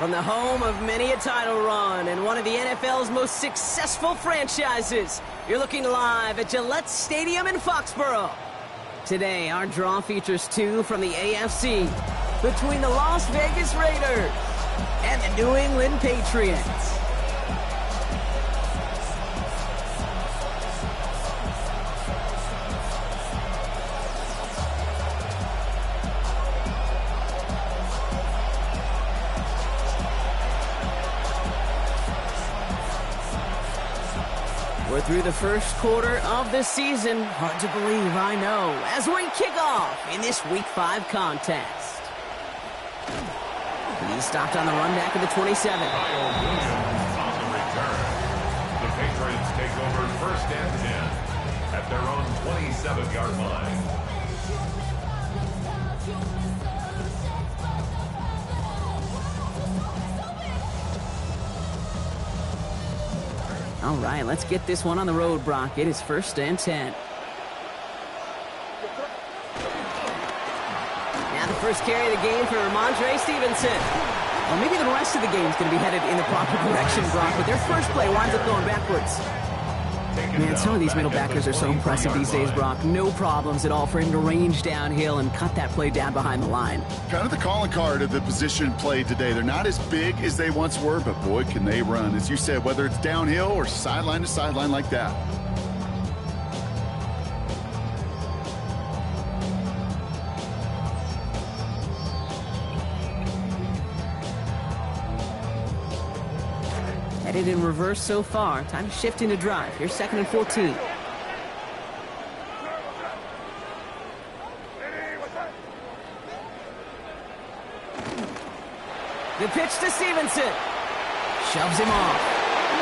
From the home of many a title run and one of the NFL's most successful franchises, you're looking live at Gillette Stadium in Foxborough. Today, our draw features two from the AFC between the Las Vegas Raiders and the New England Patriots. We're through the first quarter of the season. Hard to believe, I know, as we kick off in this Week 5 contest. He's stopped on the run back of the 27. On the return, the Patriots take over first and 10 at their own 27-yard line. All right, let's get this one on the road, Brock. It is first and 10. Now the first carry of the game for Ramondre Stevenson. Well, maybe the rest of the game is going to be headed in the proper direction, Brock, but their first play winds up going backwards. Man, some of these middle backers are so impressive these days, Brock. No problems at all for him to range downhill and cut that play down behind the line. Kind of the calling card of the position played today. They're not as big as they once were, but boy, can they run. As you said, whether it's downhill or sideline to sideline like that. Headed in reverse so far. Time to shift into drive. Here's 2nd and 14. The pitch to Stevenson. Shoves him off.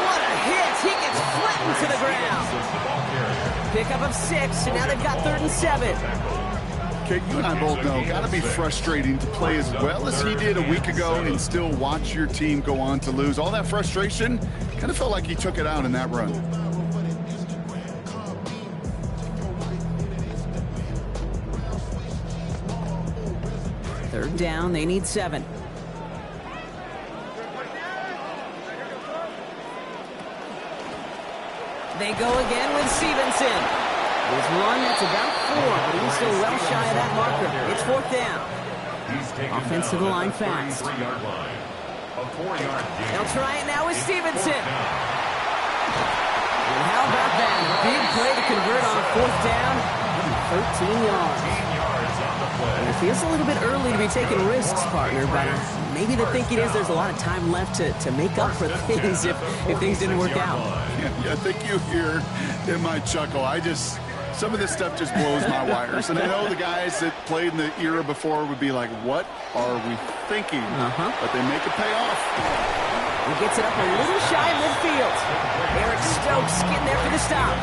What a hit. He gets flattened to the ground. Pickup of 6, and now they've got 3rd and 7. Okay, you and I both know, got to be frustrating to play as well as he did a week ago and still watch your team go on to lose. All that frustration, kind of felt like he took it out in that run. Third down, they need 7. They go again with Stevenson. There's one that's about 4, but he's still well shy of that marker. It's 4th down. Offensive line fast. They'll try it now with Stevenson. And how about that? Big play to convert on 4th down. 13 yards. And it feels a little bit early to be taking risks, partner, but maybe the thinking is there's a lot of time left to make up for things if things didn't work out. Yeah, I think you hear in my chuckle. Some of this stuff just blows my wires. And I know the guys that played in the era before would be like, what are we thinking? But they make it pay off. He gets it up a little shy midfield. Eric Stokes getting there for the stop.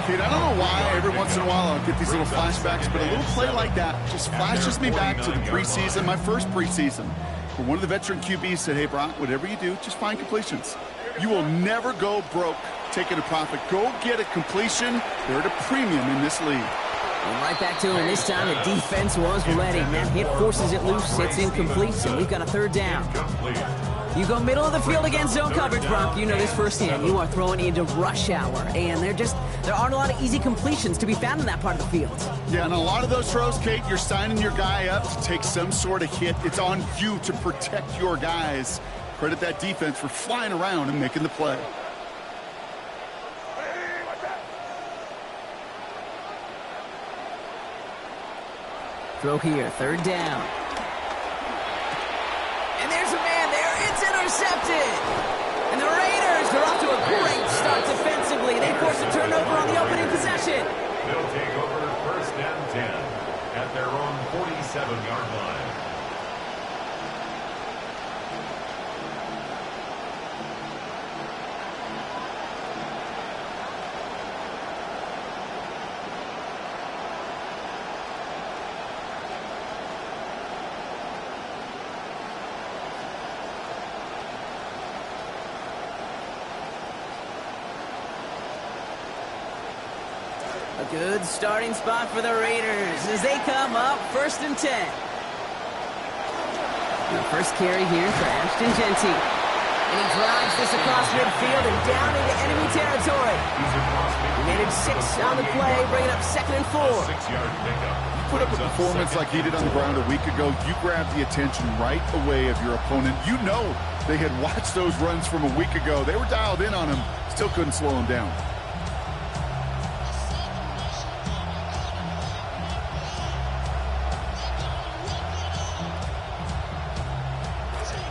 Kate, I don't know why every once in a while I'll get these little flashbacks, but a little play like that just flashes me back to the preseason, my first preseason, where one of the veteran QBs said, hey, Brock, whatever you do, just find completions. You will never go broke taking a profit. Go get a completion. They're at a premium in this league. And right back to him. This time the defense was ready. That hit forces it loose. It's incomplete, and we've got a 3rd down. You go middle of the field against zone coverage, Brock. You know this firsthand. You are throwing into rush hour, and there aren't a lot of easy completions to be found in that part of the field. Yeah, and a lot of those throws, Kate, you're signing your guy up to take some sort of hit. It's on you to protect your guys. Credit that defense for flying around and making the play. Throw here, 3rd down. And there's a man there. It's intercepted. And the Raiders are off to a great start defensively. They force a turnover on the opening possession. They'll take over first and 10 at their own 47-yard line. A good starting spot for the Raiders as they come up 1st and 10. The first carry here for Ashton Genty. And he drives this across midfield and down into enemy territory. He made it 6 on the play, bringing up 2nd and 4. 6-yard pickup. Put up a performance like he did on the ground a week ago, you grab the attention right away of your opponent. You know they had watched those runs from a week ago. They were dialed in on him, still couldn't slow him down.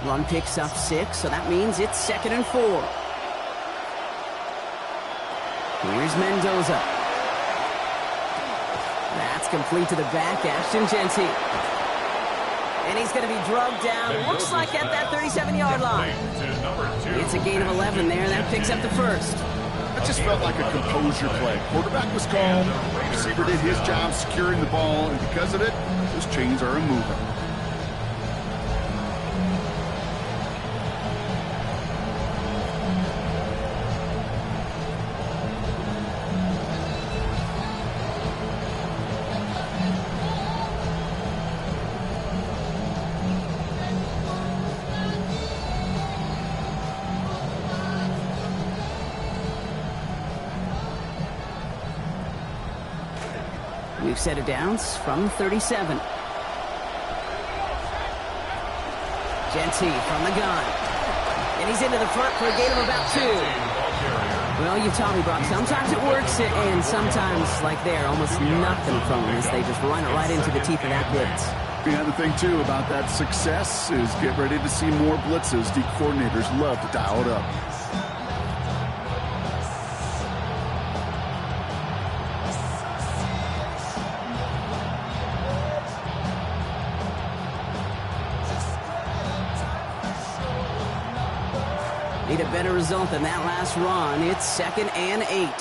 Run picks up 6, so that means it's 2nd and 4. Here's Mendoza. That's complete to the back, Ashton Genty. And he's going to be drugged down, looks like at that 37-yard line. It's a gain of 11 there, that picks up the first. It just felt like a composure play. Quarterback was calm, receiver did his job securing the ball, and because of it, those chains are moving. We've set it down from 37. Genty from the gun. And he's into the front for a gain of about 2. Well, you taught me, Brock. Sometimes it works, and sometimes, like there, almost nothing from them as they just run it right into the teeth of that blitz. Yeah, the thing, too, about that success is get ready to see more blitzes. D coordinators love to dial it up. Need a better result than that last run. It's 2nd and 8.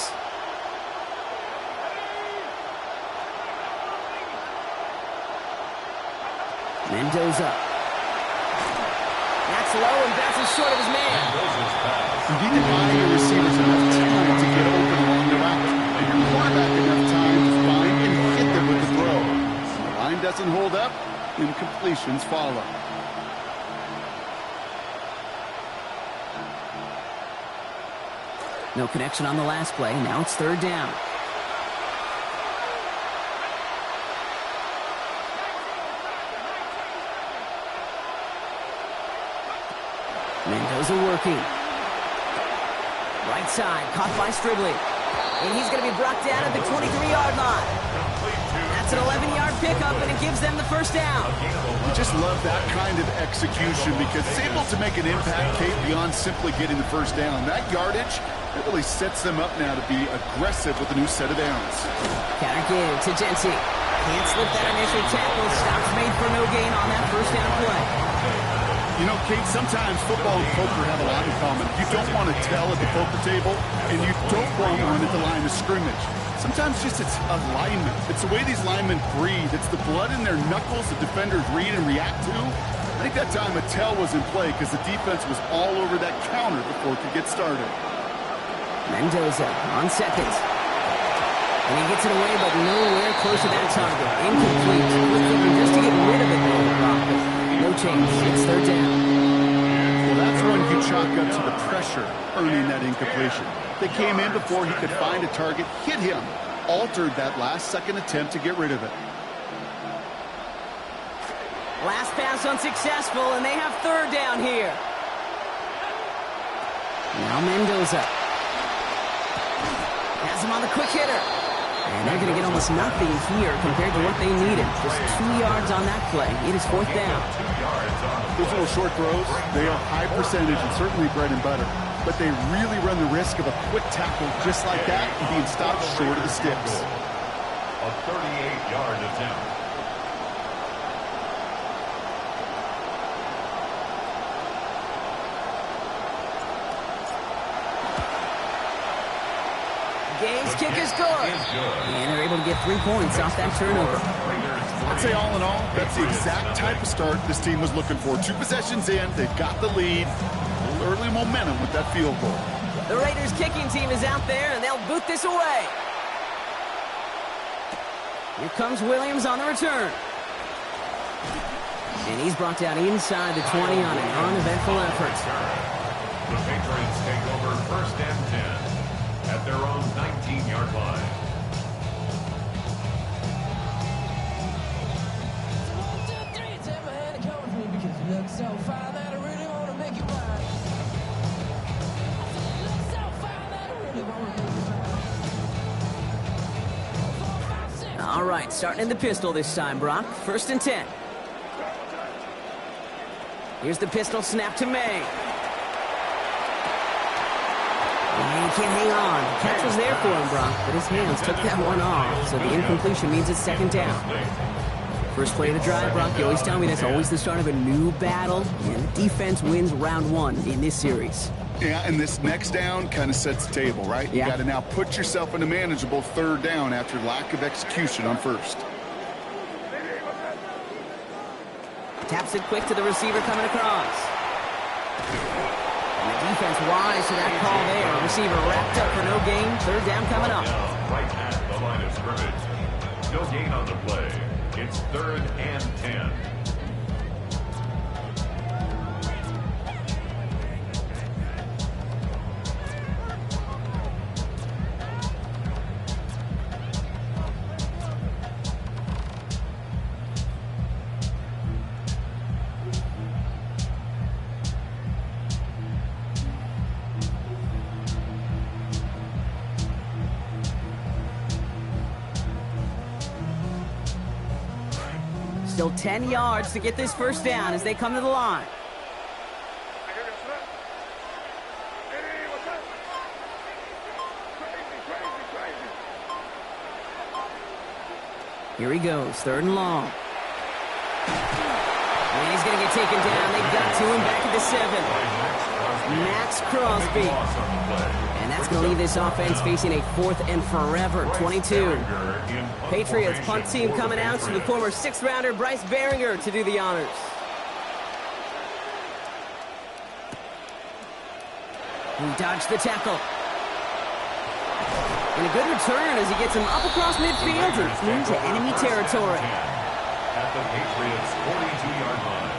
Mendoza. That's low and bounces short of his man. You need to buy your receivers enough time to get open along the route. And your quarterback enough time to find and hit them with the throw. When the line doesn't hold up, incompletions follow. No connection on the last play. Now it's 3rd down. Mendoza working. Right side, caught by Stribley. And he's going to be brought down at the 23-yard line. That's an 11-yard pickup, and it gives them the first down. You just love that kind of execution because it's able to make an impact, Kate, beyond simply getting the first down. That yardage, it really sets them up now to be aggressive with a new set of downs. Counter give to Genty. Can't slip that initial tackle. Stops made for no gain on that first down play. You know, Kate, sometimes football and poker have a lot in common. You don't want to tell at the poker table, and you don't want to run at the line of scrimmage. Sometimes just it's alignment. It's the way these linemen breathe. It's the blood in their knuckles the defenders read and react to. I think that time a tell was in play because the defense was all over that counter before it could get started. Mendoza on 2nd. And he gets it away, but nowhere close to that target. Incomplete. We're thinking just to get rid of it there, Brock, but no change. It's 3rd down. Well, that's when you chalk up to the pressure earning that incompletion. They came in before he could find a target, hit him, altered that last-second attempt to get rid of it. Last pass unsuccessful, and they have 3rd down here. Now Mendoza. Has him on the quick hitter. And they're going to get almost nothing here compared to what they needed. Just 2 yards on that play. It is 4th down. Those little short throws, they are high percentage and certainly bread and butter. But they really run the risk of a quick tackle just like that and being stopped short of the sticks. A 38-yard attempt. Game's kick is good. And they're able to get 3 points off that turnover. I'd say all in all, that's the exact type of start this team was looking for. 2 possessions in, they've got the lead. A little early momentum with that field goal. The Raiders kicking team is out there, and they'll boot this away. Here comes Williams on the return. And he's brought down inside the 20 on an uneventful effort. The Patriots take over first and 10 at their own 19-yard line. So fine that I really want to make it right. So fine that I really want to make it right. All right, starting in the pistol this time, Brock. First and 10. Here's the pistol snap to May. And he can't hang on. The catch was there for him, Brock, but his hands took that one off, so the incompletion means it's second down. First play of the drive, Brock, you always tell me that's always the start of a new battle, and defense wins round one in this series. Yeah, and this next down kind of sets the table, right? Yeah. You got to now put yourself in a manageable third down after lack of execution on first. Taps it quick to the receiver coming across. And the defense wise to that call there. Receiver wrapped up for no gain. Third down coming up. Right at the line of scrimmage. No gain on the play. It's third and 10. Still 10 yards to get this first down as they come to the line. Here he goes, third and long. And he's going to get taken down. They got to him back at the 7. Max Crosby. And that's going to leave this offense facing a fourth and forever 22. Patriots punt team coming out to the former 6th-rounder Bryce Behringer to do the honors. He dodged the tackle. And a good return as he gets him up across midfield and into enemy territory. At the Patriots' 42-yard line.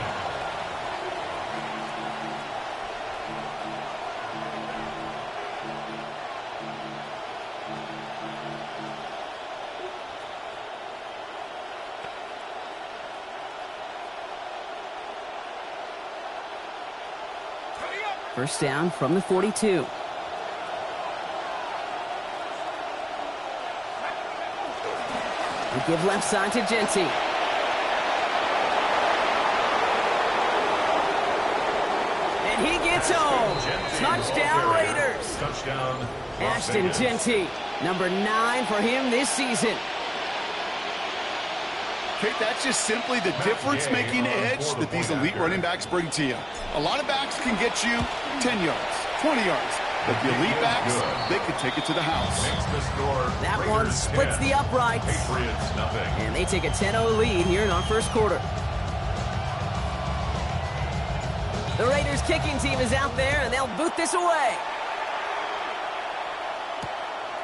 First down from the 42. We give left side to Genty. And he gets home. Touchdown Raiders. Touchdown. Ashton Genty, number 9 for him this season. Okay, that's just simply the difference-making edge that these elite running backs bring to you. A lot of backs can get you 10 yards, 20 yards. But the elite backs, they could take it to the house. That one splits the uprights. Patriots nothing. And they take a 10-0 lead here in our first quarter. The Raiders kicking team is out there, and they'll boot this away.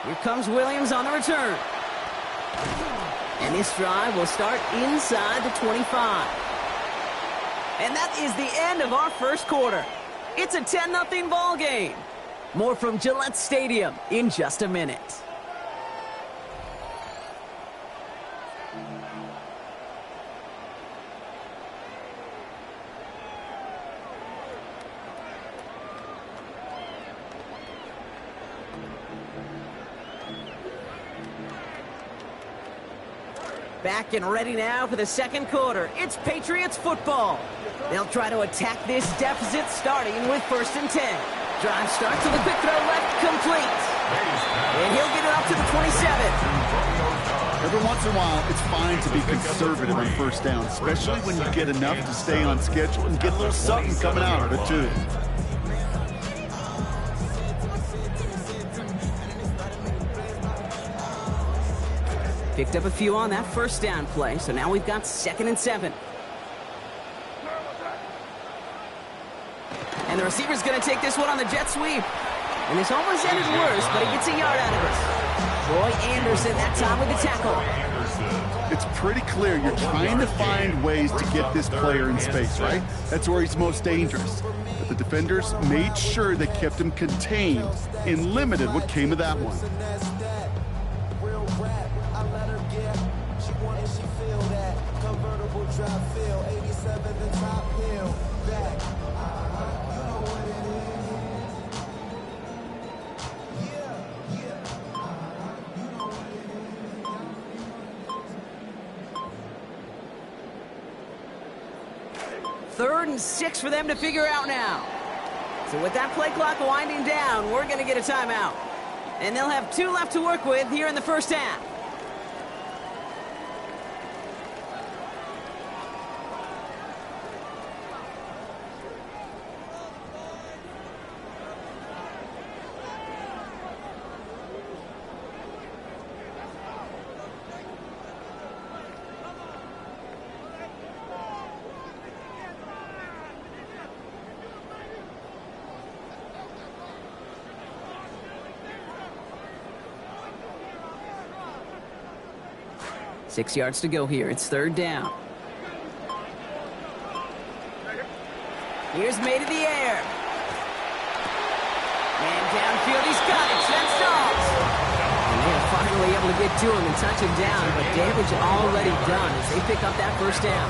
Here comes Williams on the return. And this drive will start inside the 25. And that is the end of our first quarter. It's a 10-0 ball game. More from Gillette Stadium in just a minute. Back and ready now for the second quarter. It's Patriots football. They'll try to attack this deficit starting with first and 10. Drive starts with a quick throw left, complete. And he'll get it up to the 27. Every once in a while, it's fine to be conservative on first down, especially when you get enough to stay on schedule and get a little something coming out of it, too. Picked up a few on that first down play, so now we've got 2nd and 7. And the receiver's going to take this one on the jet sweep. And this almost ended worse, but he gets a yard out of it. Troy Anderson that time with the tackle. It's pretty clear you're trying to find ways to get this player in space, right? That's where he's most dangerous. But the defenders made sure they kept him contained and limited what came of that one. Third and 6 for them to figure out now. So with that play clock winding down, we're going to get a timeout. And they'll have 2 left to work with here in the first half. Six yards to go here. It's third down. Here's May to the air. And downfield, he's got it. That stalls. And they're finally able to get to him and touch him down, but damage already done as they pick up that first down.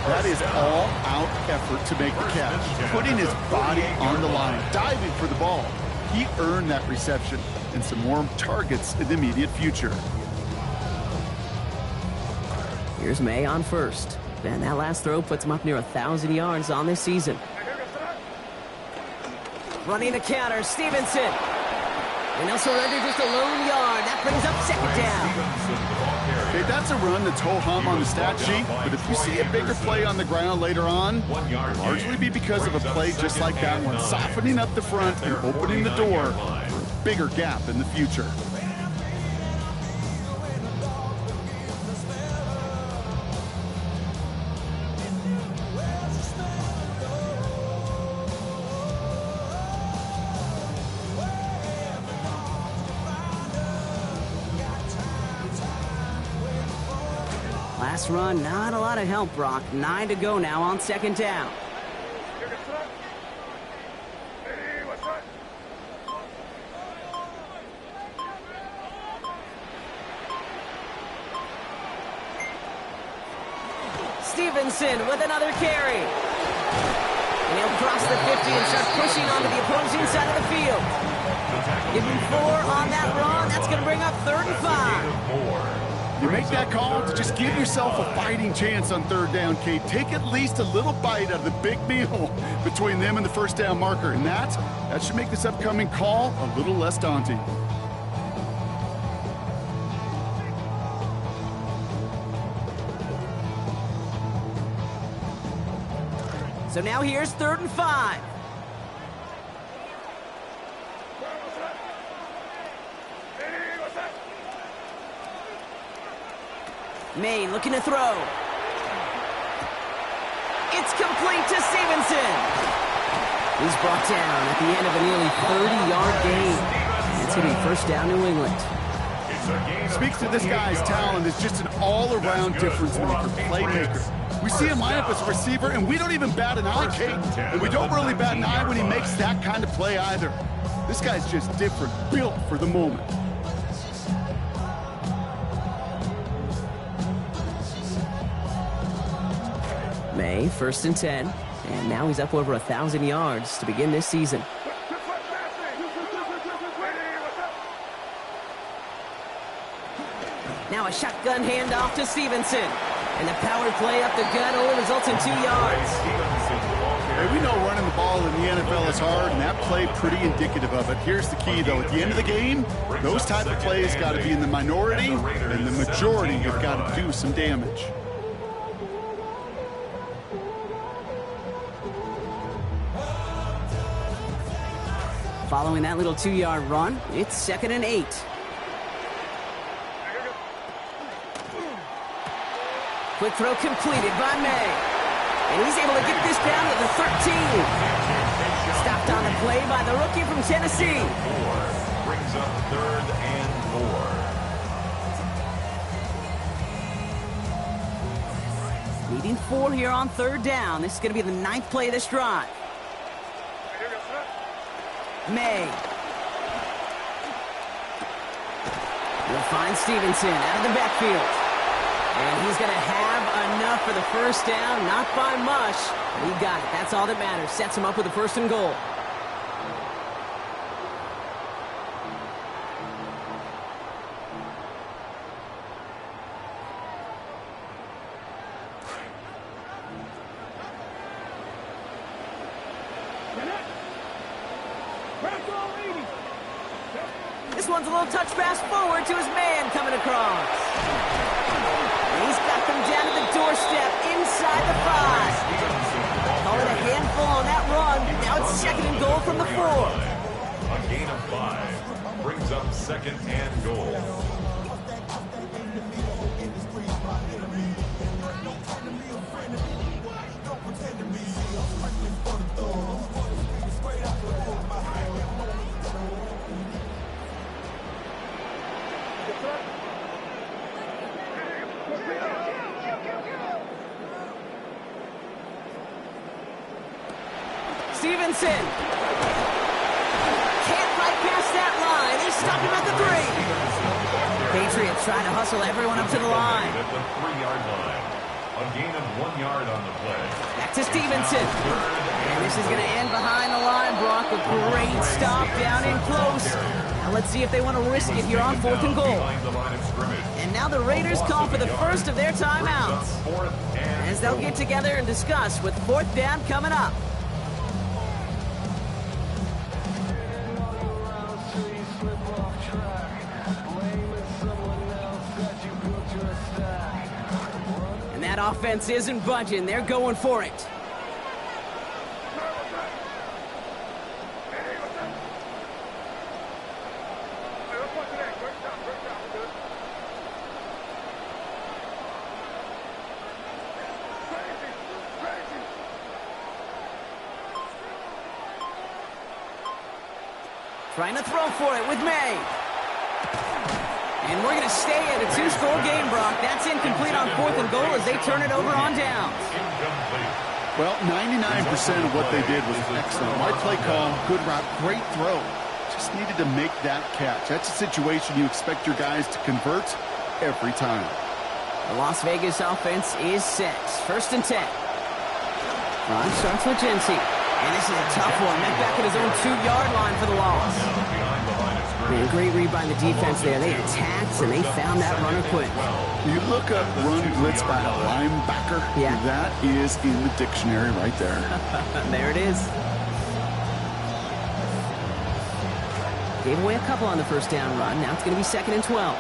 That is all-out effort to make the catch, putting his body on the line, diving for the ball. He earned that reception and some more targets in the immediate future. Here's May on first. And that last throw puts him up near 1,000 yards on this season. Running the counter, Stevenson. And he'll surrender just a lone yard. That brings up second down. Okay, that's a run that's ho-hum on the stat sheet, but if you see a bigger play on the ground later on, it'll largely be because of a play just like that one, softening up the front and opening the door for a bigger gap in the future. Last run, not a lot of help, Brock. 9 to go now on second down. Stevenson with another carry. And he'll cross the 50 and start pushing onto the opposing side of the field. Give him 4 on that run. That's going to bring up third and 5. You make that call to just give yourself a fighting chance on third down, Kate. Take at least a little bite out of the big meal between them and the first down marker. And that should make this upcoming call a little less daunting. So now here's third and 5. May looking to throw. It's complete to Stevenson. He's brought down at the end of a nearly 30-yard gain. It's going to be first down New England. Speaks to this guy's talent as just an all-around difference maker, playmaker. We see him line up as a receiver, and we don't even bat an eye, Kate. And we don't really bat an eye when he makes that kind of play either. This guy's just different, built for the moment. May, first and 10. And now he's up over 1,000 yards to begin this season. Now a shotgun handoff to Stevenson. And the power play up the gut only results in 2 yards. Hey, we know running the ball in the NFL is hard, and that play pretty indicative of it. Here's the key, though. At the end of the game, those type of plays got to be in the minority, and the majority have got to do some damage. Following that little 2-yard run, it's second and 8. Quick throw completed by May. And he's able to get this down to the 13. Stopped on the play by the rookie from Tennessee. Brings up third and 4. Needing 4 here on 3rd down. This is going to be the 9th play of this drive. May. He'll find Stevenson out of the backfield. And he's going to have enough for the first down. Not by much, but he got it. That's all that matters. Sets him up with a 1st and goal. This one's a little touch pass forward to his man coming across. And he's got them down to the doorstep inside the 5. Call it a handful on that run. Now it's 2nd and goal from the 4. A gain of 5 brings up 2nd and goal. Stevenson. Can't bypass that line. They stop him at the 3. Patriots trying to hustle everyone up to the line. At the 3-yard line. A gain of 1 yard on the play. Back to Stevenson. And this is going to end behind the line, Brock. A great stop down in close. Now let's see if they want to risk it here on 4th and goal. And now the Raiders call for the first of their timeouts, as they'll get together and discuss with 4th down coming up. And that offense isn't budging. They're going for it. Trying to throw for it with May. And we're going to stay at a 2-score game, Brock. That's incomplete on 4th and goal as they turn it over on downs. Well, 99% of what they did was excellent. Right play call, good route, great throw. Just needed to make that catch. That's a situation you expect your guys to convert every time. The Las Vegas offense is set. 1st and 10. Ron starts with Genty. And this is a tough one. Met back at his own 2-yard line for the loss. Man, great read by the defense there. They attacked, and they found that runner quick. You look up run blitz by a linebacker. Yeah. That is in the dictionary right there. There it is. Gave away a couple on the 1st down run. Now it's going to be 2nd and 12.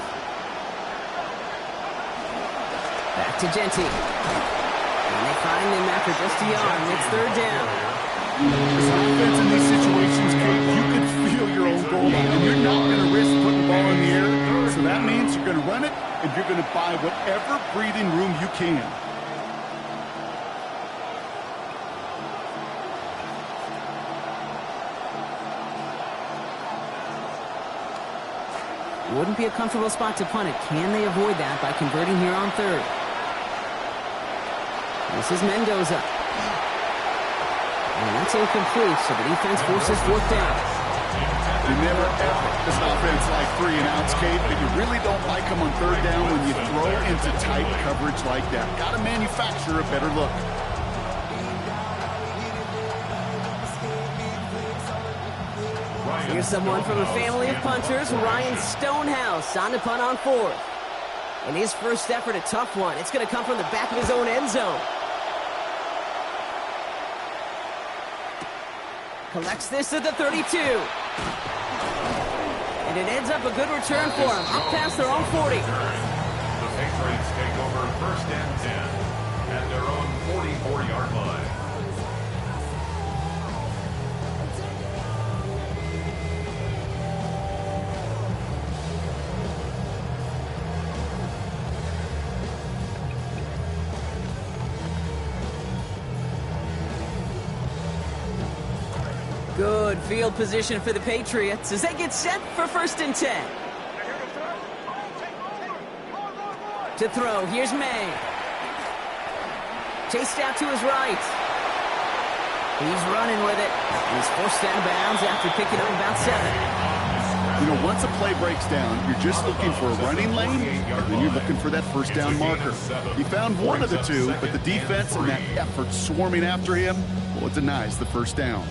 Back to Genty. And they find him after just a yard. It's 3rd down. This offense in these situations, Kate, you can feel your own goal line, and you're not going to risk putting the ball in the air. So that means you're going to run it, and you're going to buy whatever breathing room you can. Wouldn't be a comfortable spot to punt it. Can they avoid that by converting here on 3rd? This is Mendoza. And that's incomplete, so the defense forces 4th down. You never ever this offense like 3 and outs, Kate, but you really don't like them on 3rd down when you throw into tight coverage like that. Got to manufacture a better look. Here's someone from a family of punters, Ryan Stonehouse, on to punt on 4th. And his first effort, a tough one. It's going to come from the back of his own end zone. Collects this at the 32. And it ends up a good return for him, up past their own 40. The Patriots take over 1st and 10 at their own 44-yard line. Good field position for the Patriots as they get set for 1st and 10. To throw, here's May. Chased out to his right. He's running with it. He's forced out of bounds after picking up about 7. You know, once a play breaks down, you're just looking for a running lane, and then you're looking for that first down marker. He found one of the two, but the defense and that effort swarming after him, well, it denies the first down.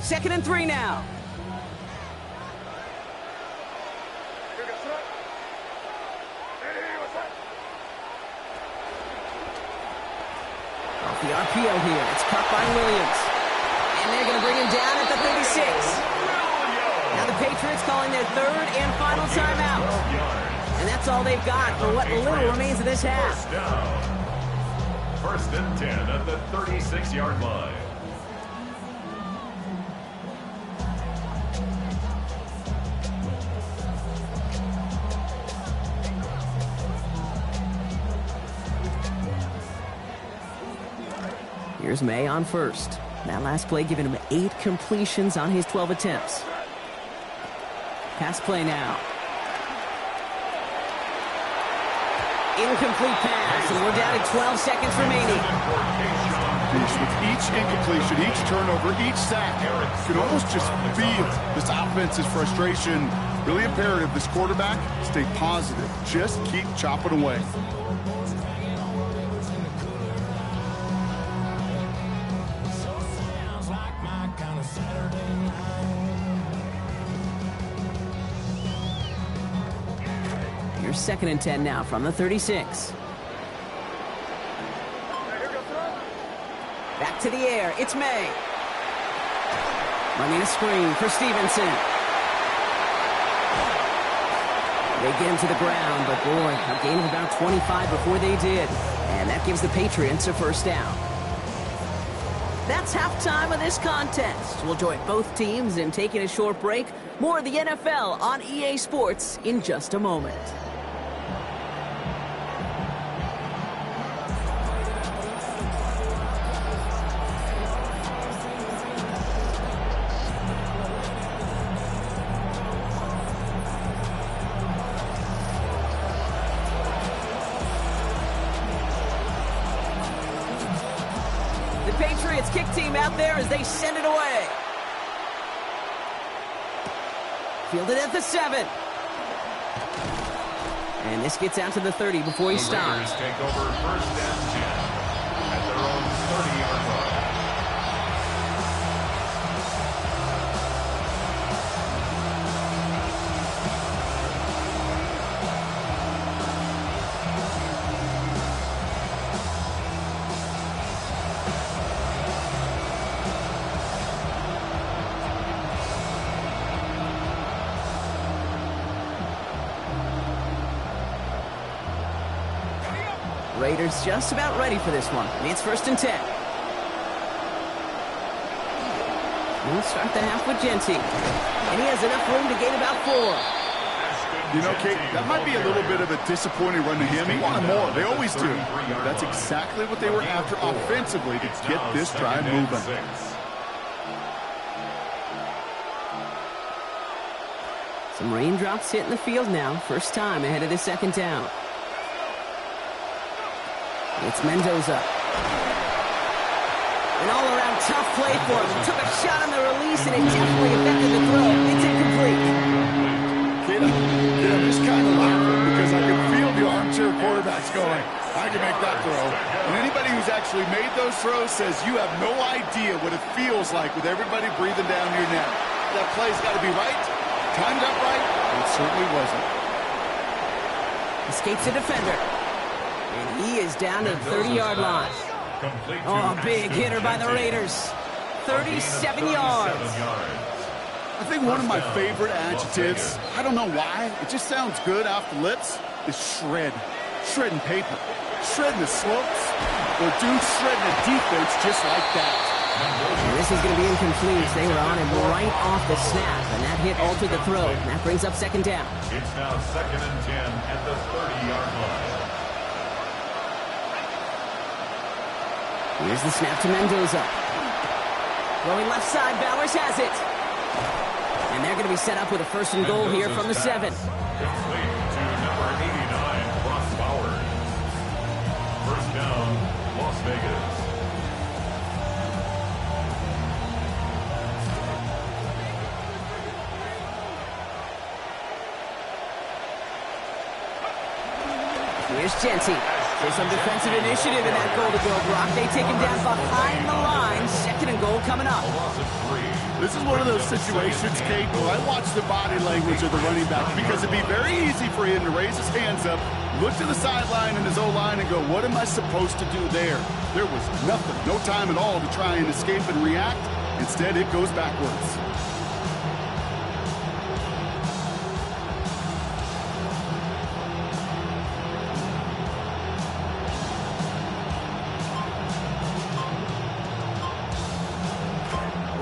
Second and 3 now. Off the RPO here. It's caught by Williams. And they're going to bring him down at the 36. Now the Patriots calling their third and final timeout. And that's all they've got for what little remains of this half. First and 10 at the 36-yard line. Here's May on first. That last play giving him 8 completions on his 12 attempts. Pass play now. Incomplete pass, and we're down to 12 seconds remaining. With each incompletion, each turnover, each sack, you can almost just feel this offense's frustration. Really imperative, this quarterback, stay positive. Just keep chopping away. Here's second and 10 now from the 36. Back to the air. It's May. Running a screen for Stevenson. They get him to the ground, but boy, a gain of about 25 before they did. And that gives the Patriots a first down. That's halftime of this contest. We'll join both teams in taking a short break. More of the NFL on EA Sports in just a moment. Patriots kick team out there as they send it away. Fielded at the 7. And this gets out to the 30 before he stops. The Raiders take over first and 10 at their own 30-yard line. Raiders just about ready for this one. It's first and 10. We'll start the half with Genty. And he has enough room to gain about 4. You know, Kate, that might be a little bit of a disappointing run to him. He wanted more. They always do. That's exactly what they were after offensively to get this drive moving. Some raindrops hitting the field now. First time ahead of the second down. It's Mendoza. An all-around tough play for him. Took a shot on the release, and it definitely affected the throw. It's incomplete. Kid, I'm just kind of laughing because I can feel the armchair quarterbacks going, I can make that throw. And anybody who's actually made those throws says you have no idea what it feels like with everybody breathing down your neck. That play's got to be right, timed up right, and it certainly wasn't. Escapes the defender. And he is down to the 30-yard line. Oh, big hitter by the Raiders. 37 yards. I think one of my favorite adjectives, I don't know why, it just sounds good off the lips, is shred. Shredding paper. Shredding the slopes. Or dude shredding a defense just like that. And this is going to be incomplete. They were on him right off the snap, and that hit altered the throw. And that brings up second down. It's now second and 10 at the 30-yard line. Here's the snap to Mendoza. Going left side, Bowers has it. And they're going to be set up with a first and goal here from the 7. Complete to number 89, Ross Bowers. First down, Las Vegas. Here's Genty. There's some defensive initiative in that goal to go, Brock. They take him down behind the line. Second and goal coming up. This is one of those situations, Kate, where I watch the body language of the running back because it'd be very easy for him to raise his hands up, look to the sideline in his O-line and go, what am I supposed to do there? There was nothing, no time at all to try and escape and react. Instead, it goes backwards.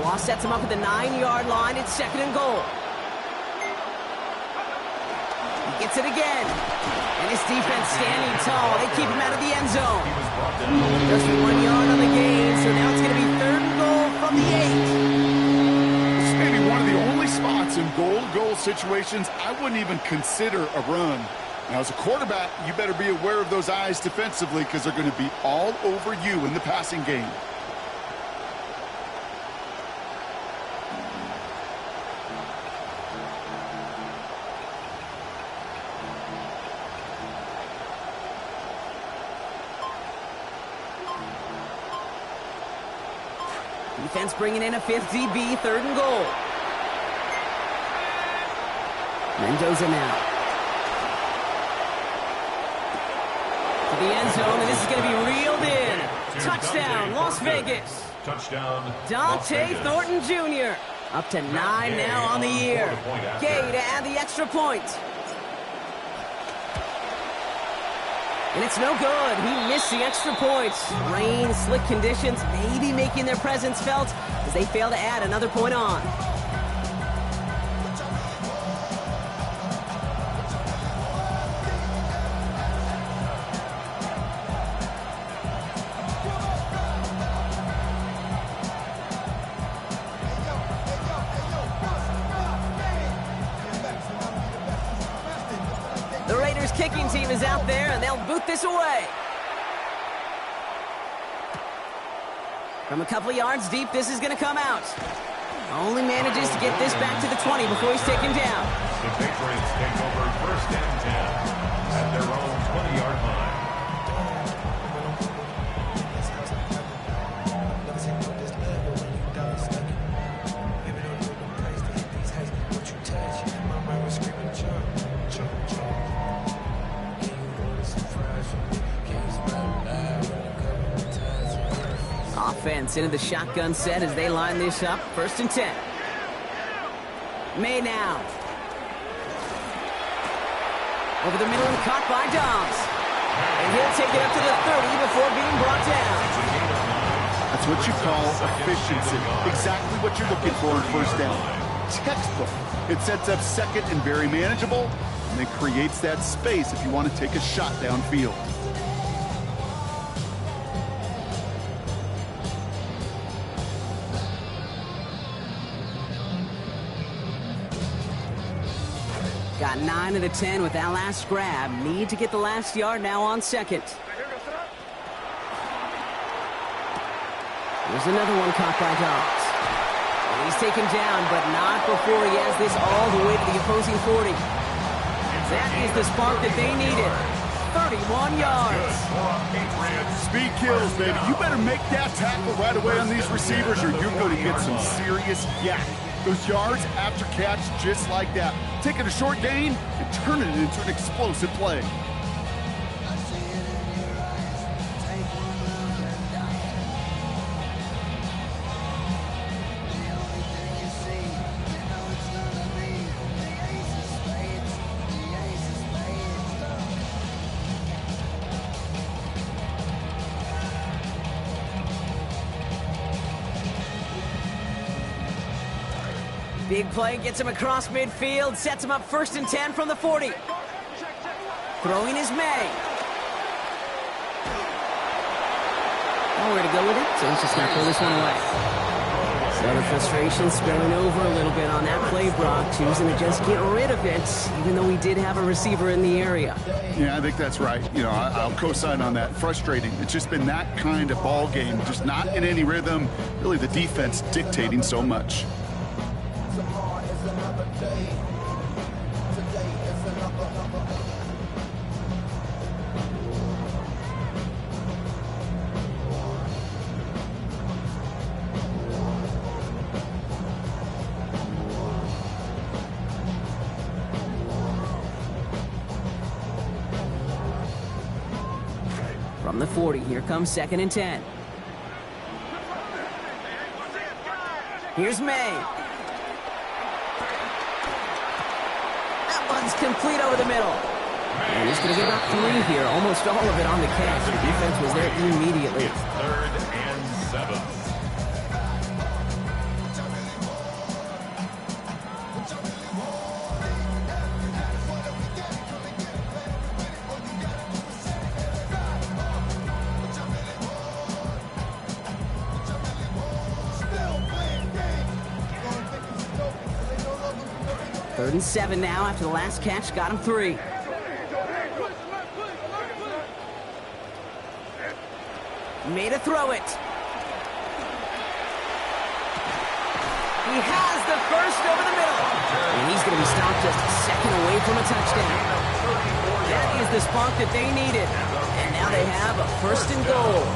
Ross sets him up at the 9-yard line. It's second and goal. He gets it again. And his defense standing tall. They keep him out of the end zone. Just 1 yard on the gain, so now it's going to be third and goal from the 8. This may be one of the only spots in goal-to-goal situations I wouldn't even consider a run. Now, as a quarterback, you better be aware of those eyes defensively because they're going to be all over you in the passing game. Defense bringing in a 5th DB, third and goal. Mendoza now. To the end zone, and this is going to be reeled in. Touchdown, Las Vegas. Touchdown, Dante Thornton Jr. Up to 9 now on the year. Gay to add the extra point. And it's no good. He missed the extra points. Rain, slick conditions, maybe making their presence felt as they fail to add another point on. The Raiders kicking team is out there, and they'll boot this away. From a couple of yards deep, this is going to come out. Only manages to get this back to the 20 before he's taken down. The Patriots take over first and 10 at their own 20-yard line. Offense into the shotgun set as they line this up. First and 10. May now. Over the middle and caught by Dobbs. And he'll take it up to the 30 before being brought down. That's what you call efficiency. Exactly what you're looking for in first down. Textbook. It sets up second and very manageable, and it creates that space if you want to take a shot downfield. Got 9 of the 10 with that last grab. Need to get the last yard now on second. There's another one caught by Dobbs. And he's taken down, but not before he has this all the way to the opposing 40. That is the spark that they needed. 31 yards. Speed kills, baby. You better make that tackle right away on these receivers or you're going to get some serious yak. Those yards after catch just like that. Taking a short gain and turning it into an explosive play. Big play gets him across midfield, sets him up first and 10 from the 40. Throwing is May. Nowhere to go with it, so he's just going to pull this one away. So the frustration spilling over a little bit on that play, Brock, choosing to just get rid of it, even though we did have a receiver in the area. Yeah, I think that's right. You know, I'll co-sign on that. Frustrating. It's just been that kind of ball game, just not in any rhythm. Really, the defense dictating so much. From the 40, here comes 2nd and 10. Here's May. That one's complete over the middle. And he's going to get about 3 here, almost all of it on the catch. The defense was there immediately. It's 3rd and 7. Third and 7 now after the last catch. Got him 3. Made a throw it. He has the first over the middle. And he's going to be stopped just a second away from a touchdown. That is the spark that they needed. And now they have a 1st and goal.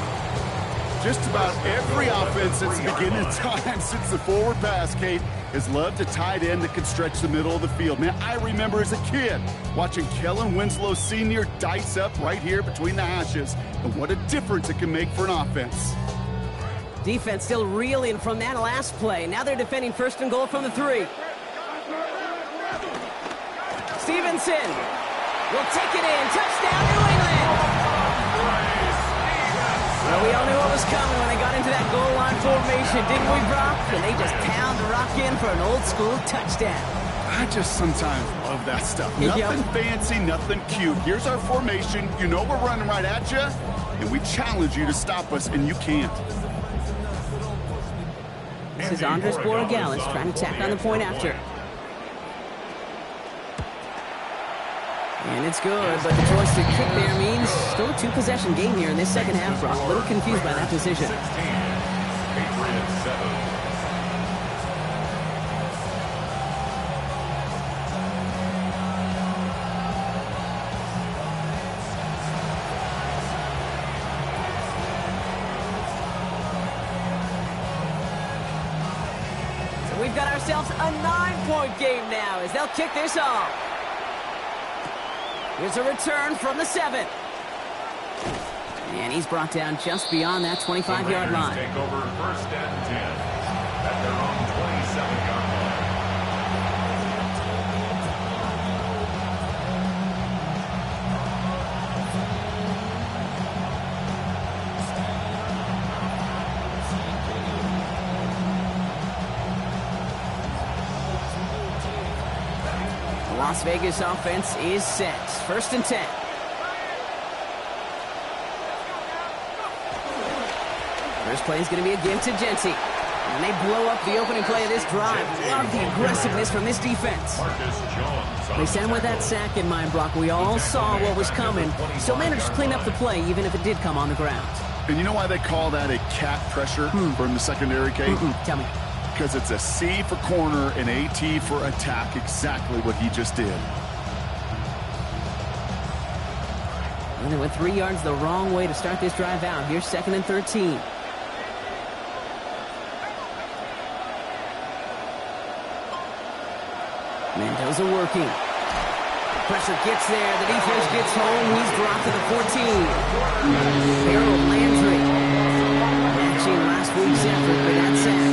Just about every offense since the beginning of time, since the forward pass, Kate, has loved a tight end that can stretch the middle of the field. Man, I remember as a kid watching Kellen Winslow Sr. dice up right here between the hashes. And what a difference it can make for an offense. Defense still reeling from that last play. Now they're defending 1st and goal from the 3. Stevenson will take it in. Touchdown, New England! Well, we all knew what was coming when they got into that goal line formation, didn't we, Brock? And they just pound the rock in for an old-school touchdown. I just sometimes love that stuff. Yep. Nothing fancy, nothing cute. Here's our formation. You know we're running right at you, and we challenge you to stop us, and you can't. This is Andres Borregales trying to tack on the point after. And it's good, but the choice to kick there means still a 2-possession game here in this second half, Brock. A little confused by that decision. 16, Patriots 7. So we've got ourselves a 9-point game now as they'll kick this off. Here's a return from the 7. And he's brought down just beyond that 25-yard line. Take over 1st and 10 at their own 27-yard line. The Las Vegas offense is set. 1st and 10. First play is going to be again to Genty. And they blow up the opening play of this drive. Love the aggressiveness from this defense. They sent with that sack in mind, Brock. We all saw what was coming. Still managed to clean up the play, even if it did come on the ground. And you know why they call that a cat pressure from the secondary, Kate? Tell me. Because it's a C for corner and a T for attack. Exactly what he just did. And they went 3 yards the wrong way to start this drive out. Here's 2nd and 13. Mendoza working. Pressure gets there. The defense gets home. He's dropped to the 14. Harold Landry matching last week's effort for that sack.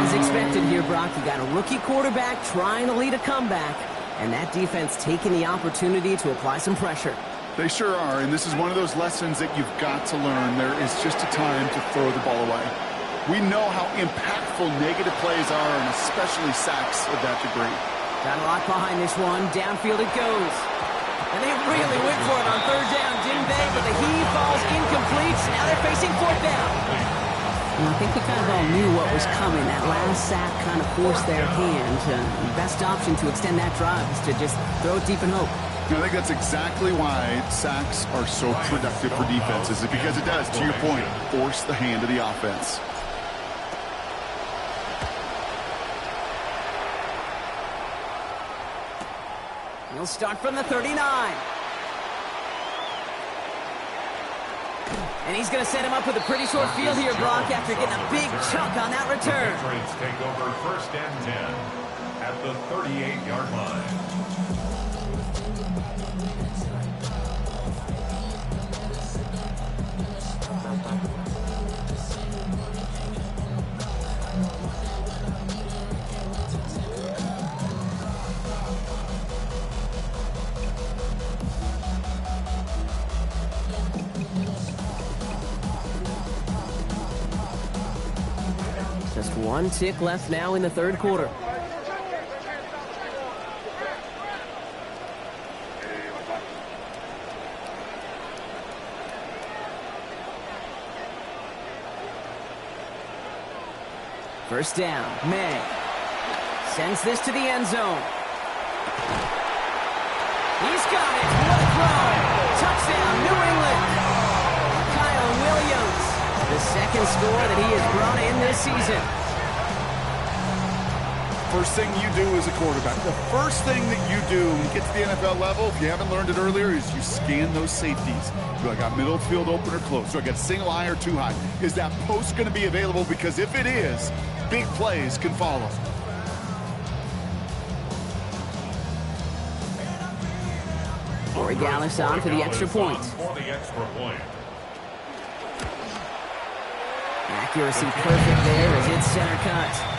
As expected here, Brock, you got a rookie quarterback trying to lead a comeback, and that defense taking the opportunity to apply some pressure. They sure are, and this is one of those lessons that you've got to learn. There is just a time to throw the ball away. We know how impactful negative plays are, and especially sacks of that degree. Got a lot behind this one. Downfield it goes. And they really went for it on 3rd down, didn't they? But the heave falls incomplete. Now they're facing 4th down. And I think we kind of all knew what was coming. That last sack kind of forced their hand. The best option to extend that drive is to just throw it deep and hope. I think that's exactly why sacks are so productive for defenses, because it does, to your point, force the hand of the offense. He'll start from the 39. And he's going to set him up with a pretty short field here, Brock, after getting a big chunk on that return. The Patriots take over 1st and 10 at the 38-yard line. Just one tick left now in the third quarter. First down, May. Sends this to the end zone. He's got it. What a throw. Touchdown, New England. Kyle Williams. The second score that he has brought in this season. First thing you do as a quarterback, the first thing that you do when you get to the NFL level, if you haven't learned it earlier, is you scan those safeties. Do I got middle field open or close? Do I got single high or two high? Is that post going to be available? Because if it is, big plays can follow. Corey Gallis on for the extra point. Accuracy perfect there as it's center cut.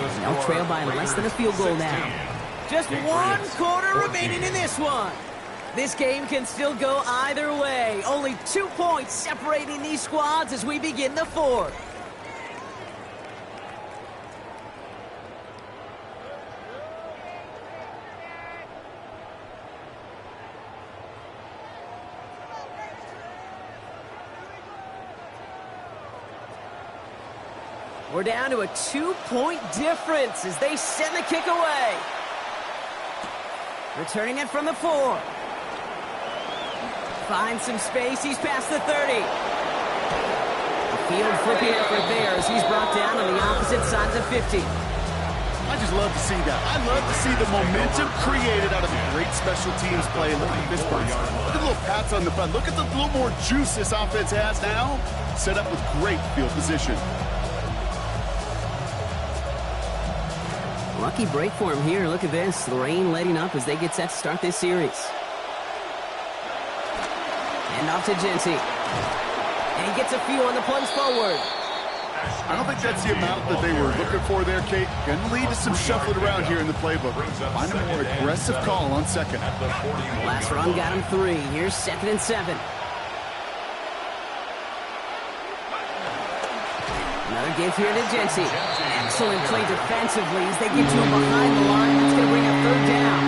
They'll trail by less than a field goal now. Just one quarter remaining in this one. This game can still go either way. Only 2 points separating these squads as we begin the fourth. We're down to a 2-point difference as they send the kick away. Returning it from the 4. Finds some space. He's past the 30. A field flipping effort there as he's brought down on the opposite side of the 50. I just love to see that. I love to see the momentum created out of a great special teams play. Look at this part. Look at the little pats on the front. Look at the little more juice this offense has now. Set up with great field position. Lucky break for him here. Look at this. The rain letting up as they get set to start this series. And off to Genty. And he gets a few on the plunge forward. I don't think that's the amount that they were looking for there, Kate. Going to lead to some shuffling around here in the playbook. Find a more aggressive call on second. Last run got him 3. Here's 2nd and 7. Another give here to Genty. Excellent play defensively as they get to him behind the line. That's going to bring up 3rd down.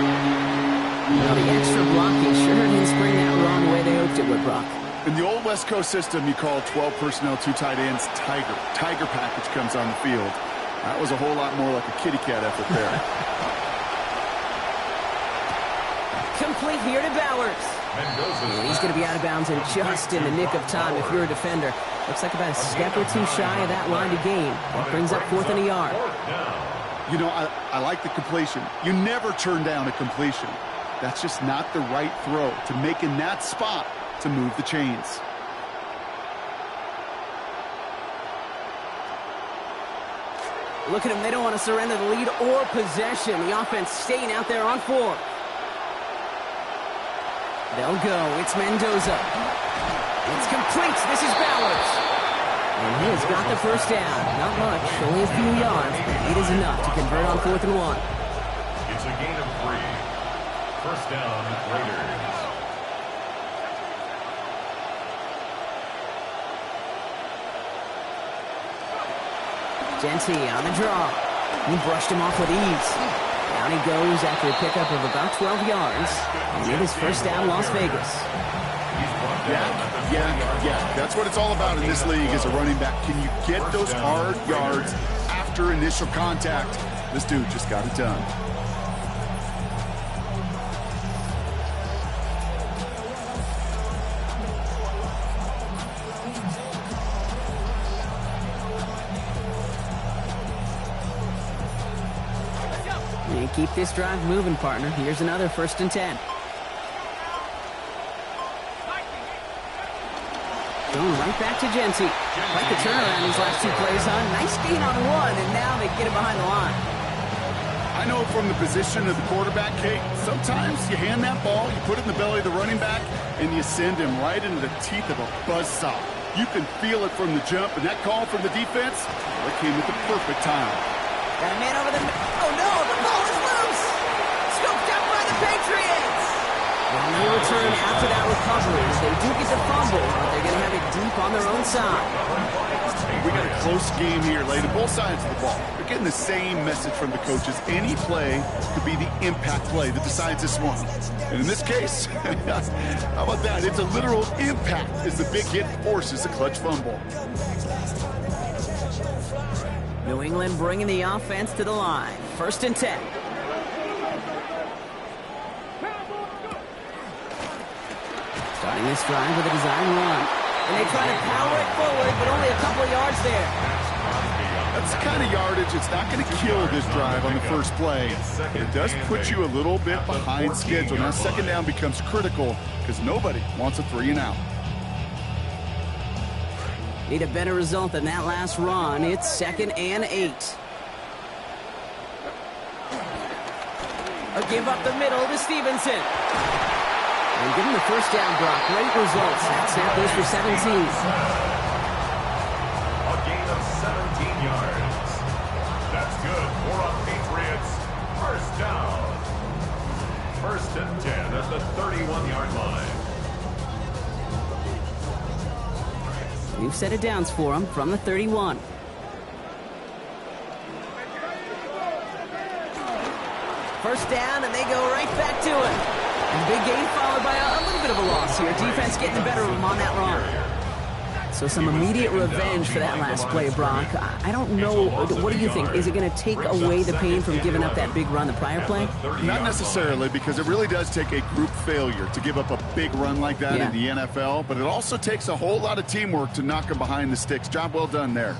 Well, the extra blocking sure didn't spring that wrong way they hoped it would, Brock. In the old West Coast system, you call 12 personnel, 2 tight ends, Tiger. Tiger package comes on the field. That was a whole lot more like a kitty cat effort there. Complete here to Bowers. And he's going to be out of bounds and just in the nick of time if you're a defender. Looks like about a step or 2 shy of that line to gain. That brings up 4th and a yard. You know, I like the completion. You never turn down a completion. That's just not the right throw to make in that spot to move the chains. Look at them. They don't want to surrender the lead or possession. The offense staying out there on 4. They'll go. It's Mendoza. It's complete. This is Bowers. And he has got the first down. Not much. Only a few yards, but it is enough to convert on 4th and 1. It's a gain of 3. First down, Raiders. Genty on the draw. He brushed him off with ease. Down he goes after a pickup of about 12 yards. And it is first down, Las Vegas. He's brought Yeah. That's what it's all about in this league as a running back. Can you get those hard yards after initial contact? This dude just got it done. And keep this drive moving, partner. Here's another 1st and 10. Going right back to Genty. Like the turnaround these last 2 plays, huh? Nice gain on 1, and now they get it behind the line. I know from the position of the quarterback, Kate, sometimes you hand that ball, you put it in the belly of the running back, and you send him right into the teeth of a buzzsaw. You can feel it from the jump, and that call from the defense, well, it came at the perfect time. Got a man over the... Oh, no! The ball is loose! Scooped up by the Patriots! And they return after that recovery. They do get the fumble, but they're going to have it deep on their own side. We got a close game here, laid on both sides of the ball. We're getting the same message from the coaches. Any play could be the impact play that decides this one. And in this case, how about that? It's a literal impact as the big hit forces a clutch fumble. New England bringing the offense to the line. 1st and 10. Starting this drive with a design run. And they try to power it forward, but only a couple of yards there. That's the kind of yardage it's not going to kill this drive on the first play. But it does put you a little bit behind schedule. Now 2nd down becomes critical because nobody wants a 3 and out. Need a better result than that last run. It's 2nd and 8. A give up the middle to Stevenson. And give him the 1st down, Brock. Great results. That snap goes for 17. A gain of 17 yards. That's good for a Patriots 1st down. 1st and 10 at the 31-yard line. New set of downs for him from the 31. First down, and they go right back to it. And big gain followed by a little bit of a loss here. Defense getting the better of them on that run. So some immediate revenge for that last play, Brock. I don't know. What do you think? Is it going to take away the pain from giving up that big run the prior play? Not necessarily, because it really does take a group failure to give up a big run like that in the NFL. But it also takes a whole lot of teamwork to knock them behind the sticks. Job well done there.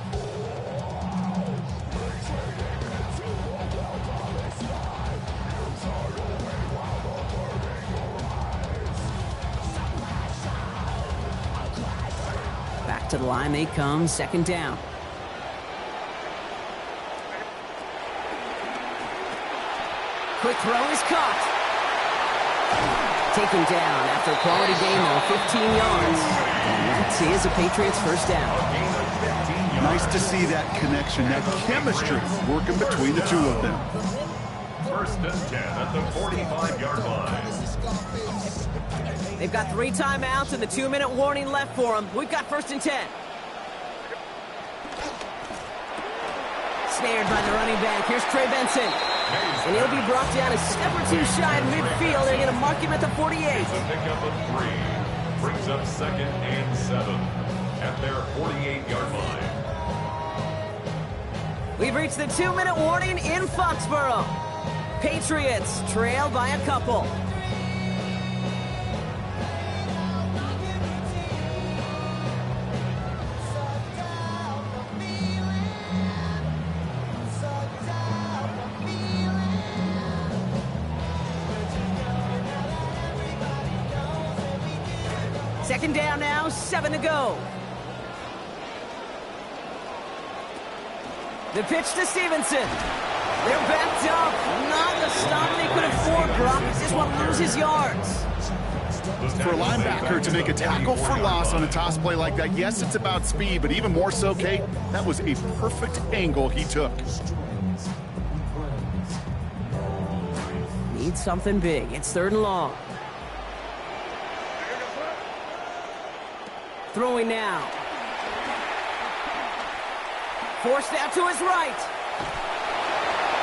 To the line they come, 2nd down. Quick throw is caught. Taken down after a quality gain of 15 yards. And that is a Patriots 1st down. Nice to see that connection, that chemistry working between the two of them. 1st and 10 at the 45-yard line. They've got 3 timeouts and the 2-minute warning left for them. We've got 1st and 10. Snared by the running back. Here's Trey Benson. And he'll be brought down a step or 2 shy of midfield. They're going to mark him at the 48. It's a pickup of 3. Brings up 2nd and 7 at their 48-yard line. We've reached the 2-minute warning in Foxborough. Patriots trail by a couple. Second down now, 7 to go. The pitch to Stevenson. They're backed up. Not the stop they could afford, Brock. This one loses yards. For a linebacker to make a tackle for loss on a toss play like that, yes, it's about speed, but even more so, Kate, that was a perfect angle he took. Need something big. It's 3rd and long. Throwing now. Forced out to his right.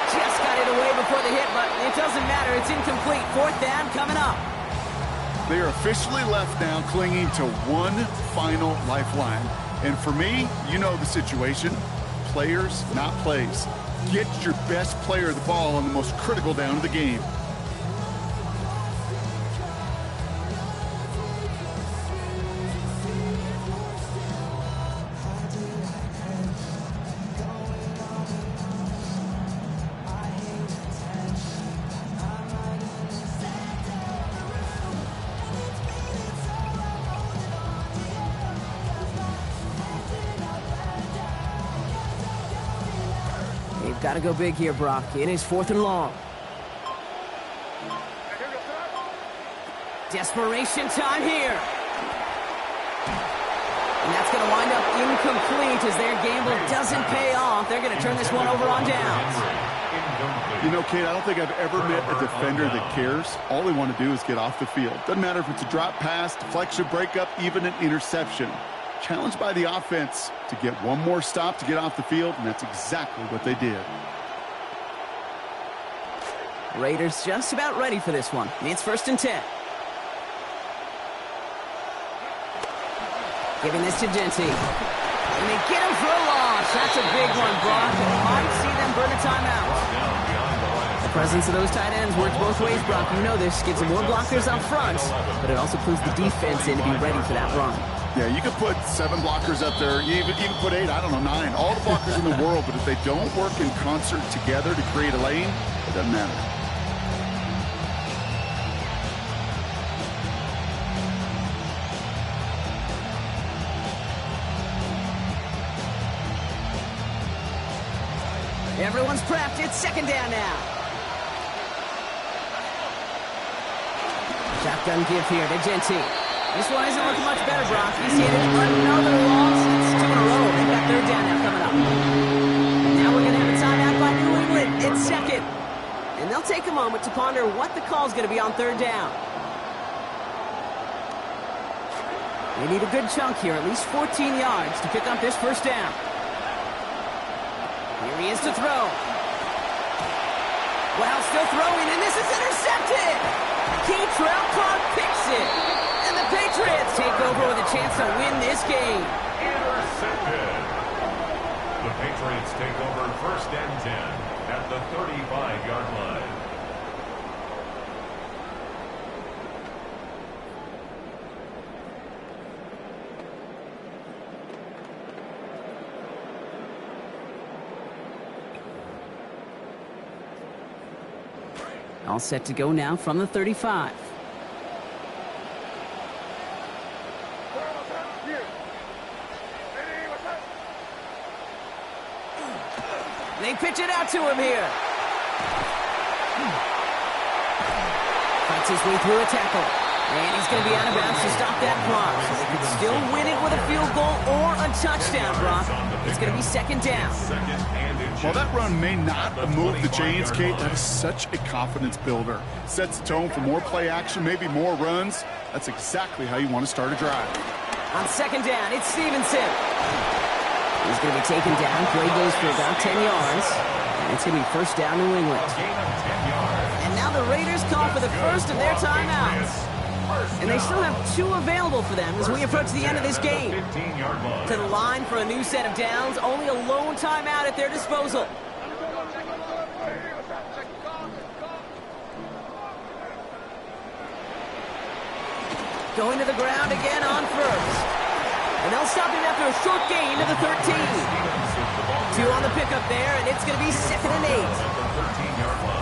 Just got it away before the hit, but it doesn't matter. It's incomplete. 4th down coming up. They are officially left now clinging to one final lifeline. And for me, you know the situation. Players, not plays. Get your best player the ball on the most critical down of the game. Got to go big here, Brock. It is 4th and long. Desperation time here. And that's going to wind up incomplete as their gamble doesn't pay off. They're going to turn this one over on downs. You know, Kate, I don't think I've ever met a defender that cares. All they want to do is get off the field. Doesn't matter if it's a drop pass, deflection, breakup, even an interception. Challenged by the offense to get one more stop to get off the field, and that's exactly what they did. Raiders just about ready for this one. It's 1st and 10. Giving this to Genty. And they get him for a loss. That's a big one, Brock. And might see them burn a timeout. The presence of those tight ends works both ways, Brock. You know this. Gives them more blockers up front, but it also clues the defense in to be ready for that run. Yeah, you could put 7 blockers up there. You even put 8, I don't know, 9. All the blockers in the world, but if they don't work in concert together to create a lane, it doesn't matter. Everyone's prepped. It's 2nd down now. Shotgun give here to Genty. This one isn't looking much better, Brock. He's hit another loss. It's 2 in a row. They've got 3rd down now coming up. And now we're going to have a timeout by New England. It's 2nd. And they'll take a moment to ponder what the call's going to be on 3rd down. They need a good chunk here, at least 14 yards to pick up this 1st down. Here he is to throw. Well, still throwing, and this is intercepted. Keytrell Clark picks it. And the Patriots take over with a chance to win this game. Intercepted. The Patriots take over 1st and 10 at the 35-yard line. All set to go now from the 35. They pitch it out to him here. Fights his way through a tackle. And he's going to be out of bounds to stop that clock. So they could still win it with a field goal or a touchdown, Brock. It's going to be 2nd down. While that run may not move the chains, Kate, that is such a confidence builder. Sets the tone for more play action, maybe more runs. That's exactly how you want to start a drive. On 2nd down, it's Stevenson. He's going to be taken down. Play goes for about 10 yards. And it's going to be 1st down New England. And now the Raiders call for the first of their timeouts. And they still have 2 available for them as we approach the end of this game. To the line for a new set of downs. Only a lone timeout at their disposal. Going to the ground again on 1st. And they'll stop him after a short gain to the 13. 2 on the pickup there, and it's going to be 2nd and 8.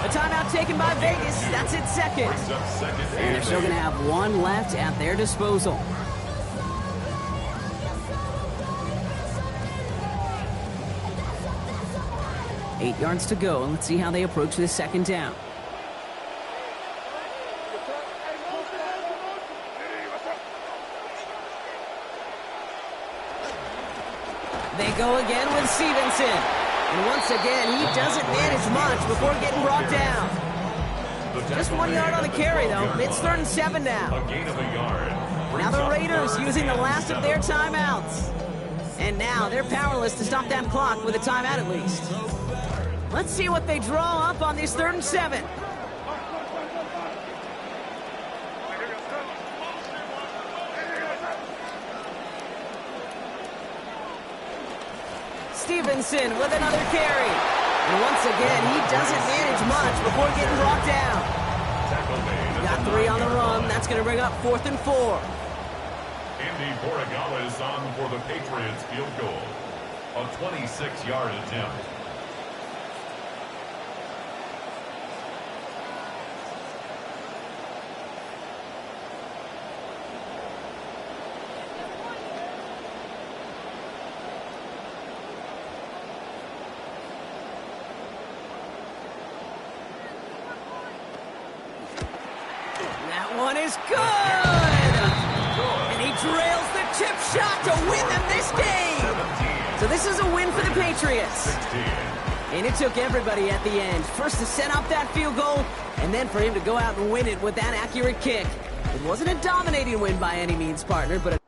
A timeout taken by Vegas. That's its 2nd. And they're still going to have 1 left at their disposal. Eight yards to go, and let's see how they approach this 2nd down. They go again with Stevenson. And once again, he doesn't manage much before getting brought down. Just 1 yard on the carry, though. It's 3rd and 7 now. Now the Raiders using the last of their timeouts. And now they're powerless to stop that clock with a timeout at least. Let's see what they draw up on this 3rd and 7. Stevenson with another carry. And once again, he doesn't manage much before getting brought down. Got 3 on the run. That's going to bring up 4th and 4. Andy Borregales on for the Patriots field goal. A 26-yard attempt. That one is good! And he drills the chip shot to win them this game! So this is a win for the Patriots. And it took everybody at the end. First to set up that field goal, and then for him to go out and win it with that accurate kick. It wasn't a dominating win by any means, partner, but